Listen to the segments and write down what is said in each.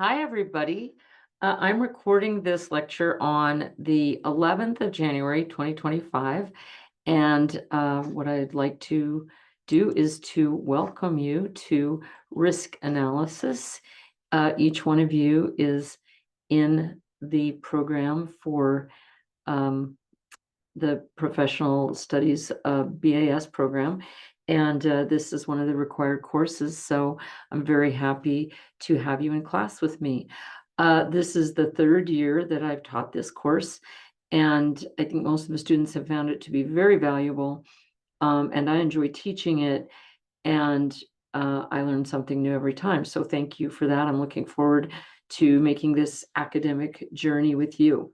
Hi, everybody. I'm recording this lecture on the 11th of January, 2025. And what I'd like to do is to welcome you to risk analysis. Each one of you is in the program for the Professional Studies BAS program. And this is one of the required courses. So I'm very happy to have you in class with me. This is the third year that I've taught this course. And I think most of the students have found it to be very valuable. And I enjoy teaching it. And I learn something new every time. So thank you for that. I'm looking forward to making this academic journey with you.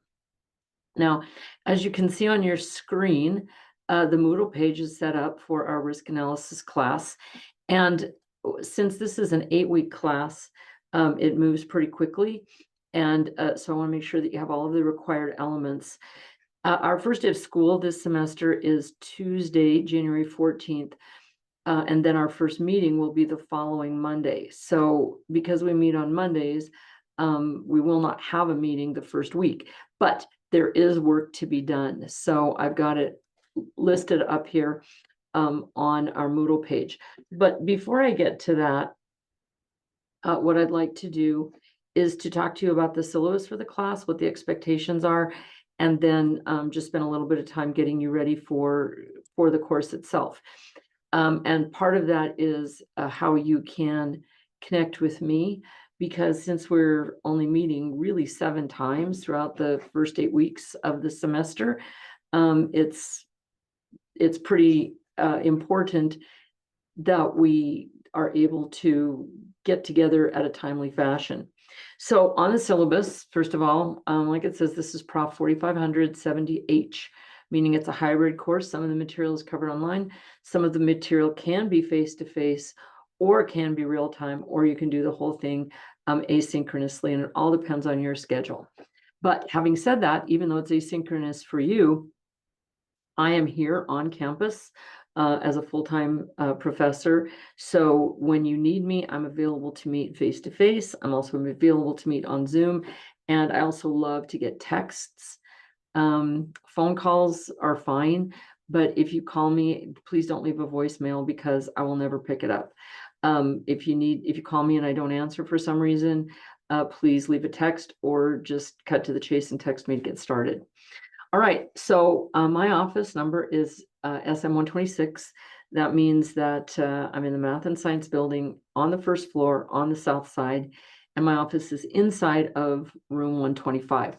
Now, as you can see on your screen, the Moodle page is set up for our risk analysis class. And since this is an 8-week class, it moves pretty quickly. And so I want to make sure that you have all of the required elements. Our first day of school this semester is Tuesday, January 14th. And then our first meeting will be the following Monday. So because we meet on Mondays, we will not have a meeting the first week, but there is work to be done. So I've got it listed up here on our Moodle page. But before I get to that, what I'd like to do is to talk to you about the syllabus for the class, what the expectations are, and then just spend a little bit of time getting you ready for the course itself. And part of that is how you can connect with me, because since we're only meeting really 7 times throughout the first 8 weeks of the semester, it's pretty important that we are able to get together at a timely fashion. So on the syllabus, first of all, like it says, this is PROF 4570H, meaning it's a hybrid course. Some of the material is covered online. Some of the material can be face-to-face or can be real-time, or you can do the whole thing asynchronously, and it all depends on your schedule. But having said that, even though it's asynchronous for you, I am here on campus as a full-time professor. So when you need me, I'm available to meet face-to-face. I'm also available to meet on Zoom. And I also love to get texts. Phone calls are fine, but if you call me, please don't leave a voicemail because I will never pick it up. If you call me and I don't answer for some reason, please leave a text or just cut to the chase and text me to get started. All right, so my office number is SM126. That means that I'm in the Math and Science building on the first floor on the south side, and my office is inside of room 125.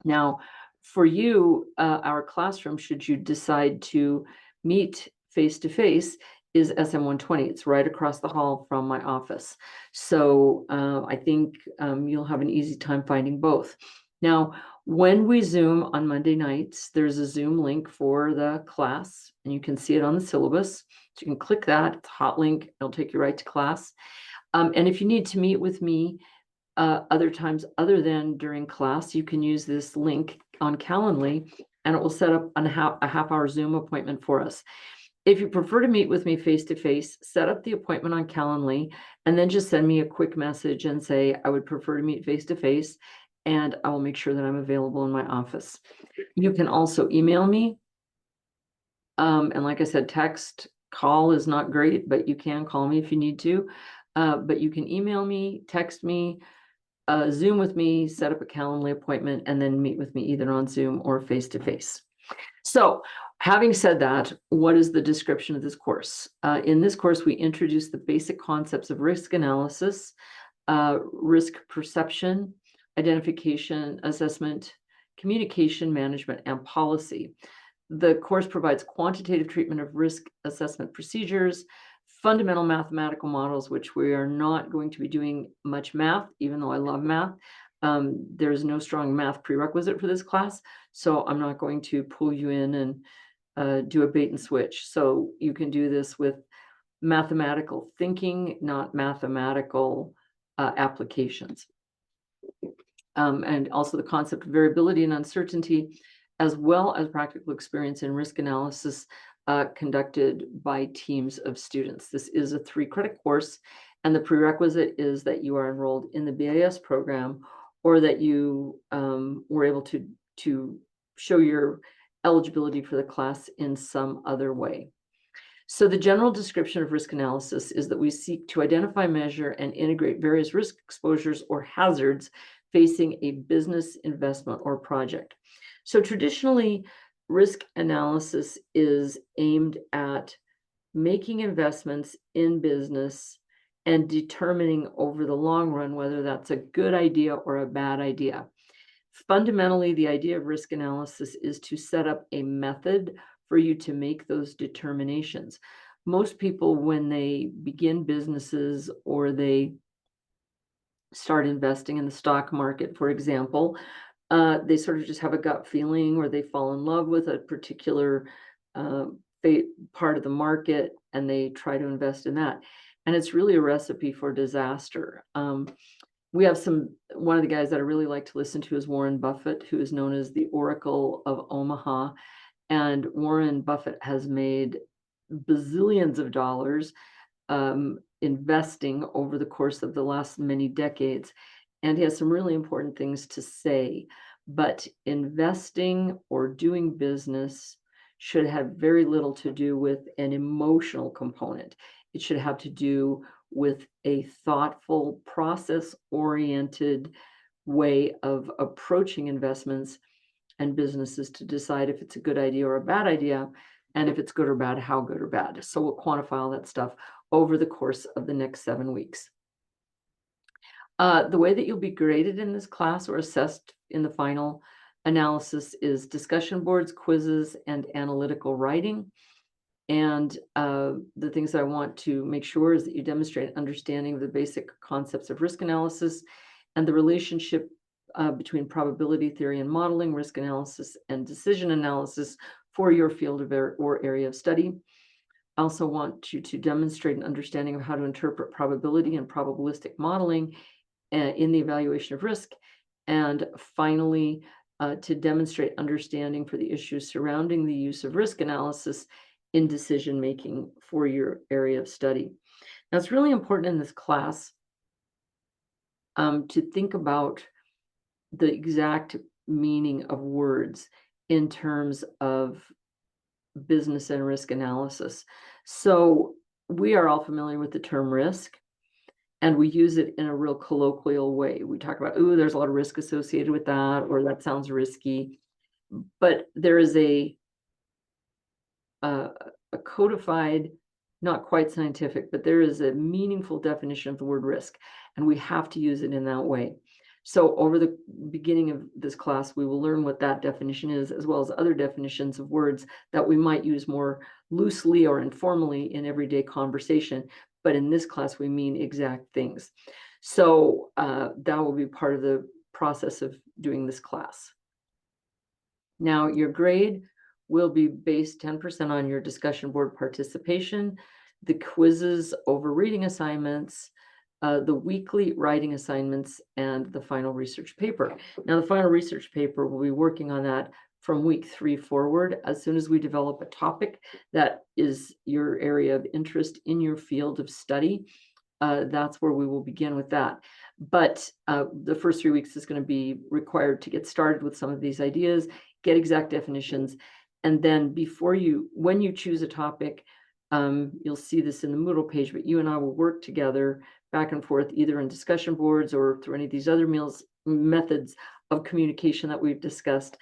Now, for you, our classroom, should you decide to meet face-to-face, is SM120. It's right across the hall from my office. So I think you'll have an easy time finding both. Now, when we Zoom on Monday nights, there's a Zoom link for the class, and you can see it on the syllabus. So you can click that, it's a hot link, it'll take you right to class. And if you need to meet with me other times other than during class, you can use this link on Calendly, and it will set up a half-hour Zoom appointment for us. If you prefer to meet with me face-to-face, set up the appointment on Calendly, and then just send me a quick message and say, I would prefer to meet face-to-face, and I will make sure that I'm available in my office. You can also email me. And like I said, text, call is not great, but you can call me if you need to. But you can email me, text me, Zoom with me, set up a Calendly appointment, and then meet with me either on Zoom or face-to-face. So having said that, what is the description of this course? In this course, we introduce the basic concepts of risk analysis, risk perception, identification, assessment, communication management, and policy. The course provides quantitative treatment of risk assessment procedures, fundamental mathematical models, which we are not going to be doing much math, even though I love math. There's no strong math prerequisite for this class, so I'm not going to pull you in and do a bait and switch. So you can do this with mathematical thinking, not mathematical applications. And also the concept of variability and uncertainty, as well as practical experience in risk analysis conducted by teams of students. This is a 3-credit course, And the prerequisite is that you are enrolled in the BAS program, or that you were able to show your eligibility for the class in some other way. So the general description of risk analysis is that we seek to identify, measure, and integrate various risk exposures or hazards facing a business, investment, or project. So traditionally, risk analysis is aimed at making investments in business and determining over the long run whether that's a good idea or a bad idea. Fundamentally, the idea of risk analysis is to set up a method for you to make those determinations. Most people, when they begin businesses or they start investing in the stock market, for example, they sort of just have a gut feeling, or they fall in love with a particular uh, part of the market and they try to invest in that. And it's really a recipe for disaster. We have one of the guys that I really like to listen to is Warren Buffett, who is known as the Oracle of Omaha. And Warren Buffett has made bazillions of dollars investing over the course of the last many decades. And he has some really important things to say. But investing or doing business should have very little to do with an emotional component. It should have to do with a thoughtful, process-oriented way of approaching investments and businesses to decide if it's a good idea or a bad idea, and if it's good or bad, how good or bad. So we'll quantify all that stuff over the course of the next 7 weeks. The way that you'll be graded in this class or assessed in the final analysis is discussion boards, quizzes, and analytical writing. And the things that I want to make sure is that you demonstrate understanding of the basic concepts of risk analysis and the relationship between probability theory and modeling, risk analysis, and decision analysis for your field of or area of study. I also want you to demonstrate an understanding of how to interpret probability and probabilistic modeling in the evaluation of risk. And finally, to demonstrate understanding for the issues surrounding the use of risk analysis in decision making for your area of study. Now, it's really important in this class to think about the exact meaning of words in terms of business and risk analysis. So we are all familiar with the term risk, and we use it in a real colloquial way. We talk about, ooh, there's a lot of risk associated with that, or that sounds risky. But there is a codified, not quite scientific, but there is a meaningful definition of the word risk, and we have to use it in that way. So over the beginning of this class, we will learn what that definition is, as well as other definitions of words that we might use more loosely or informally in everyday conversation. But in this class, we mean exact things. So that will be part of the process of doing this class. Now, your grade will be based 10% on your discussion board participation, the quizzes over reading assignments, the weekly writing assignments, and the final research paper. Now, the final research paper, we'll be working on that from week 3 forward. As soon as we develop a topic that is your area of interest in your field of study, that's where we will begin with that. But the first 3 weeks is going to be required to get started with some of these ideas, get exact definitions, and then when you choose a topic, you'll see this in the Moodle page, but you and I will work together back and forth, either in discussion boards or through any of these other methods of communication that we've discussed,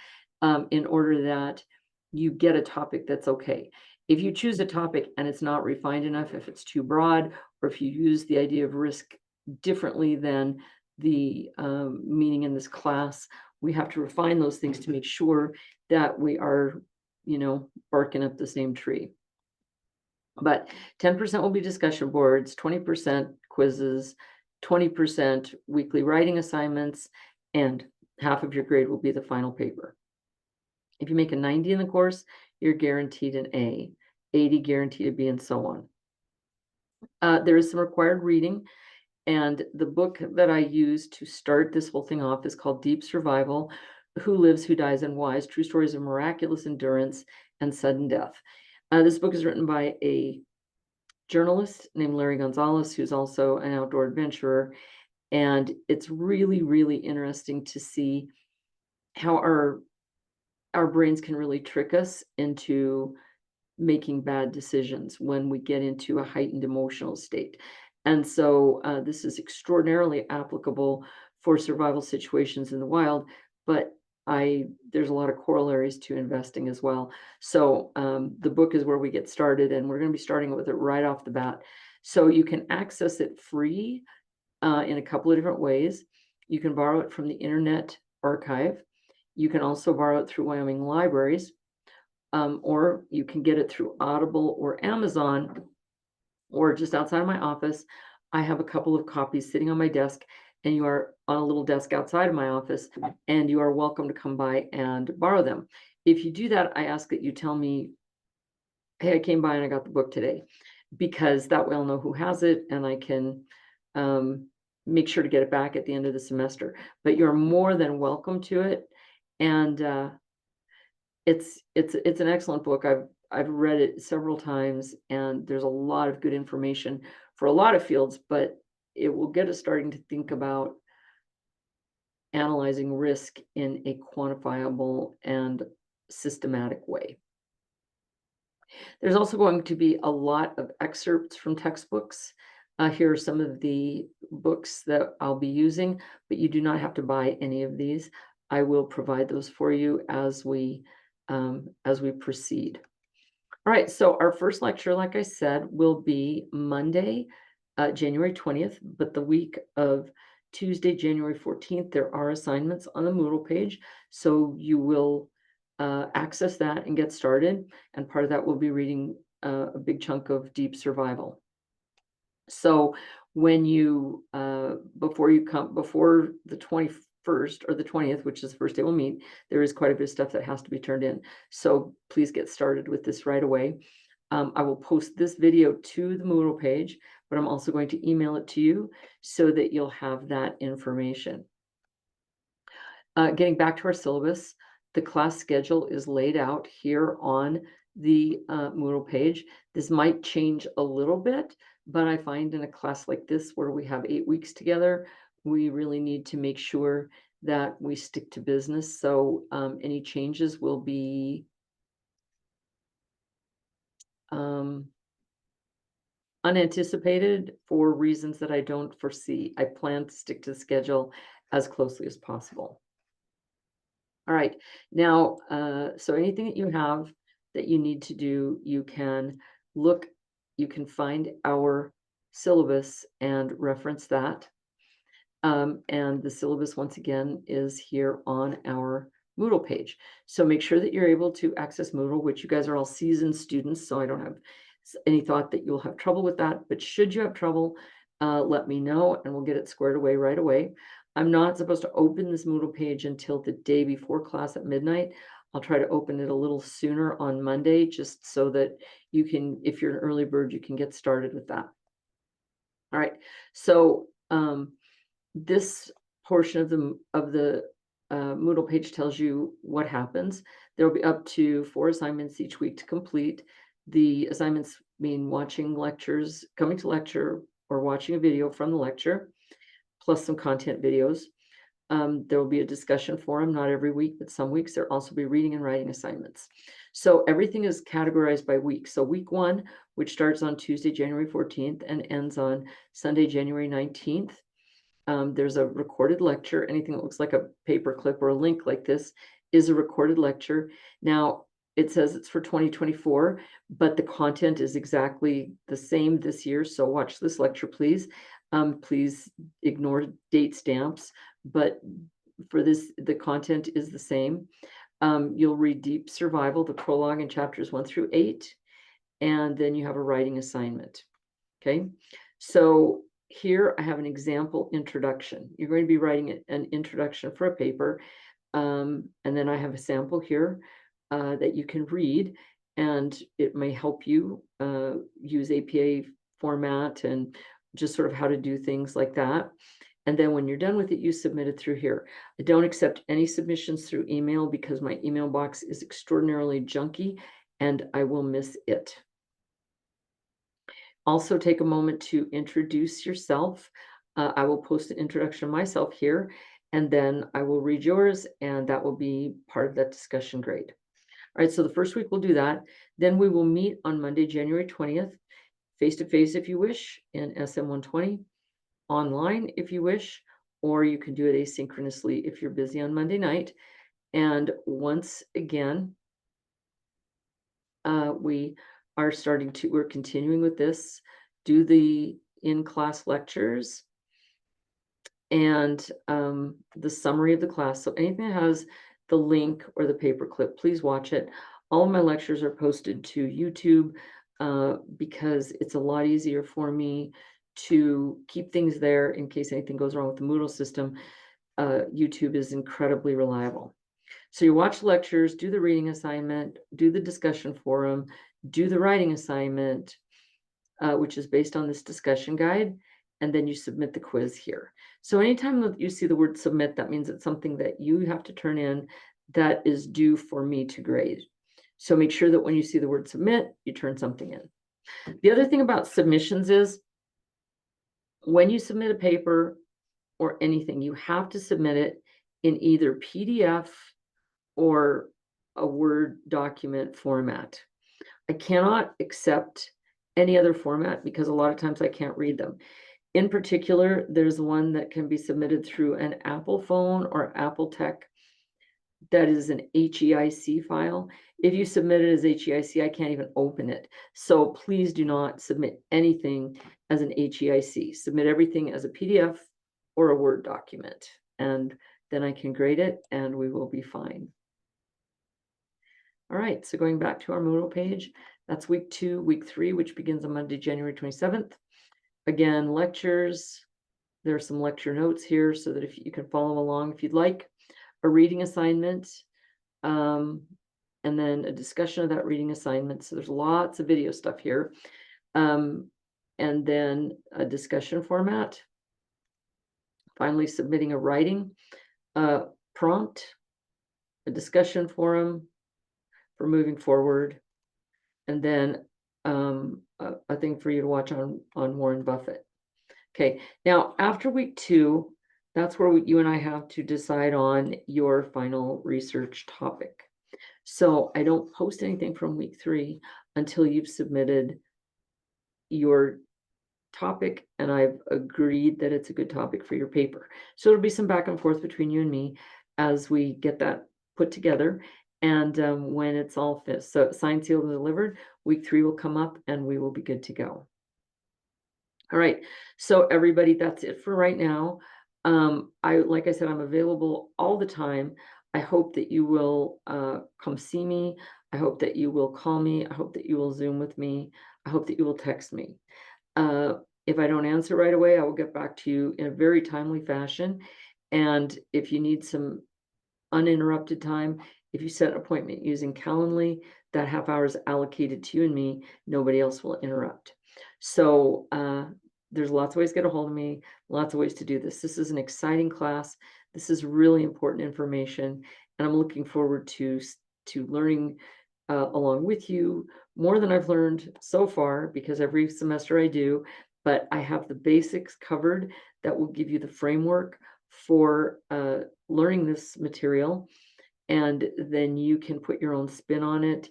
in order that you get a topic that's okay. If you choose a topic and it's not refined enough, if it's too broad, or if you use the idea of risk differently than the meaning in this class, we have to refine those things to make sure that we are, barking up the same tree. But 10% will be discussion boards, 20% quizzes, 20% weekly writing assignments, and half of your grade will be the final paper. If you make a 90 in the course, you're guaranteed an A, 80 guaranteed a B, and so on. There is some required reading, and the book that I use to start this whole thing off is called Deep Survival: Who Lives, Who Dies, and Why? True Stories of Miraculous Endurance and Sudden Death. This book is written by a journalist named Larry Gonzalez, who's also an outdoor adventurer. And it's really, really interesting to see how our brains can really trick us into making bad decisions when we get into a heightened emotional state. And so this is extraordinarily applicable for survival situations in the wild, but there's a lot of corollaries to investing as well. So the book is where we get started, and we're going to be starting with it right off the bat. So you can access it free in a couple of different ways. You can borrow it from the Internet Archive. You can also borrow it through Wyoming libraries, or you can get it through Audible or Amazon, or just outside of my office. I have a couple of copies sitting on my desk, and you are on a little desk outside of my office, and you are welcome to come by and borrow them. If you do that, I ask that you tell me, hey, I came by and I got the book today, because that way I'll know who has it, and I can make sure to get it back at the end of the semester. But you're more than welcome to it. And it's an excellent book. I've read it several times, and there's a lot of good information for a lot of fields, but it will get us starting to think about analyzing risk in a quantifiable and systematic way. There's also going to be a lot of excerpts from textbooks. Here are some of the books that I'll be using, but you do not have to buy any of these. I will provide those for you as we proceed. All right, so our first lecture, like I said, will be Monday, January 20th, but the week of Tuesday, January 14th, there are assignments on the Moodle page, so you will access that and get started, and part of that will be reading a big chunk of Deep Survival. So when you, before the 21st or the 20th, which is the first day we'll meet, there is quite a bit of stuff that has to be turned in. So please get started with this right away. I will post this video to the Moodle page, but I'm also going to email it to you so that you'll have that information. Getting back to our syllabus, the class schedule is laid out here on the Moodle page. This might change a little bit, but I find in a class like this where we have 8 weeks together, we really need to make sure that we stick to business. So any changes will be unanticipated for reasons that I don't foresee. I plan to stick to the schedule as closely as possible. All right, now, so anything that you have that you need to do, you can find our syllabus and reference that. And the syllabus, once again, is here on our Moodle page. So make sure that you're able to access Moodle, which you guys are all seasoned students, so I don't have any thought that you'll have trouble with that. But should you have trouble, let me know and we'll get it squared away right away. I'm not supposed to open this Moodle page until the day before class at midnight. I'll try to open it a little sooner on Monday, just so that you can, if you're an early bird, you can get started with that. All right, so this portion of the Moodle page tells you what happens. There will be up to 4 assignments each week to complete. The assignments mean watching lectures, coming to lecture, or watching a video from the lecture, plus some content videos. There will be a discussion forum, not every week, but some weeks. There'll also be reading and writing assignments. So everything is categorized by week. So week 1, which starts on Tuesday, January 14th and ends on Sunday, January 19th. There's a recorded lecture. Anything that looks like a paper clip or a link like this is a recorded lecture. Now, it says it's for 2024, but the content is exactly the same this year. So watch this lecture, please. Please ignore date stamps, but for this, the content is the same. You'll read Deep Survival, the prologue in chapters 1 through 8, and then you have a writing assignment. Okay, so here I have an example introduction. You're going to be writing an introduction for a paper, and then I have a sample here that you can read, and it may help you use APA format and just sort of how to do things like that. And then when you're done with it, you submit it through here. I don't accept any submissions through email because my email box is extraordinarily junky and I will miss it. Also take a moment to introduce yourself. I will post an introduction of myself here, and then I will read yours, and that will be part of that discussion grade. All right, so the first week we'll do that. Then we will meet on Monday, January 20th, face-to-face if you wish, in SM 120, online if you wish, or you can do it asynchronously if you're busy on Monday night. And once again, we're continuing with this, do the in-class lectures and the summary of the class. So anything that has the link or the paperclip, please watch it. All of my lectures are posted to YouTube because it's a lot easier for me to keep things there in case anything goes wrong with the Moodle system. YouTube is incredibly reliable. So you watch lectures, do the reading assignment, do the discussion forum, do the writing assignment, which is based on this discussion guide, and then you submit the quiz here. So anytime that you see the word submit, that means it's something that you have to turn in that is due for me to grade. So make sure that when you see the word submit, you turn something in. The other thing about submissions is when you submit a paper or anything, you have to submit it in either PDF or a Word document format. I cannot accept any other format because a lot of times I can't read them. In particular, there's one that can be submitted through an Apple phone or Apple Tech that is an HEIC file. If you submit it as HEIC, I can't even open it. So please do not submit anything as an HEIC. Submit everything as a PDF or a Word document, and then I can grade it and we will be fine. All right, so going back to our Moodle page, that's week 2, week 3, which begins on Monday, January 27th. Again, lectures. There are some lecture notes here so that if you can follow along if you'd like. A reading assignment, and then a discussion of that reading assignment. So there's lots of video stuff here. And then a discussion format. Finally, submitting a writing prompt, a discussion forum for moving forward, and then a thing for you to watch on Warren Buffett. Okay, now after week 2, that's where you and I have to decide on your final research topic. So I don't post anything from week 3 until you've submitted your topic and I've agreed that it's a good topic for your paper. So it'll be some back and forth between you and me as we get that put together. And when it's all signed, sealed, and delivered, week 3 will come up and we will be good to go. All right, so everybody, that's it for right now. Like I said, I'm available all the time. I hope that you will come see me. I hope that you will call me. I hope that you will Zoom with me. I hope that you will text me. If I don't answer right away, I will get back to you in a very timely fashion. And if you need some uninterrupted time, if you set an appointment using Calendly, that half hour is allocated to you and me. Nobody else will interrupt. So there's lots of ways to get a hold of me, lots of ways to do this. This is an exciting class. This is really important information, and I'm looking forward to learning along with you more than I've learned so far, because every semester I do, but I have the basics covered that will give you the framework for learning this material, and then you can put your own spin on it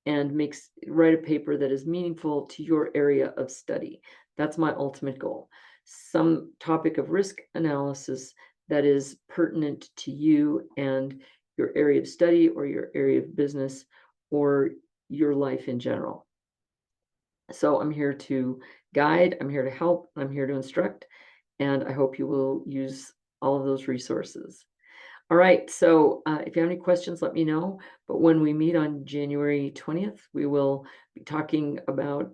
and write a paper that is meaningful to your area of study. That's my ultimate goal. Some topic of risk analysis that is pertinent to you and your area of study or your area of business or your life in general. So I'm here to guide, I'm here to help, I'm here to instruct, and I hope you will use all of those resources. All right, so if you have any questions, let me know. But when we meet on January 20th, we will be talking about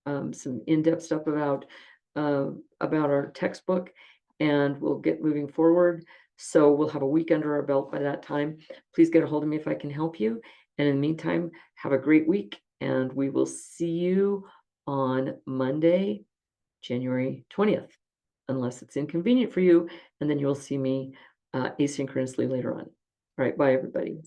some in-depth stuff about our textbook, and we'll get moving forward. So we'll have a week under our belt by that time. Please get a hold of me if I can help you. And in the meantime, have a great week, and we will see you on Monday, January 20th, unless it's inconvenient for you, and then you'll see me asynchronously later on. All right, bye everybody.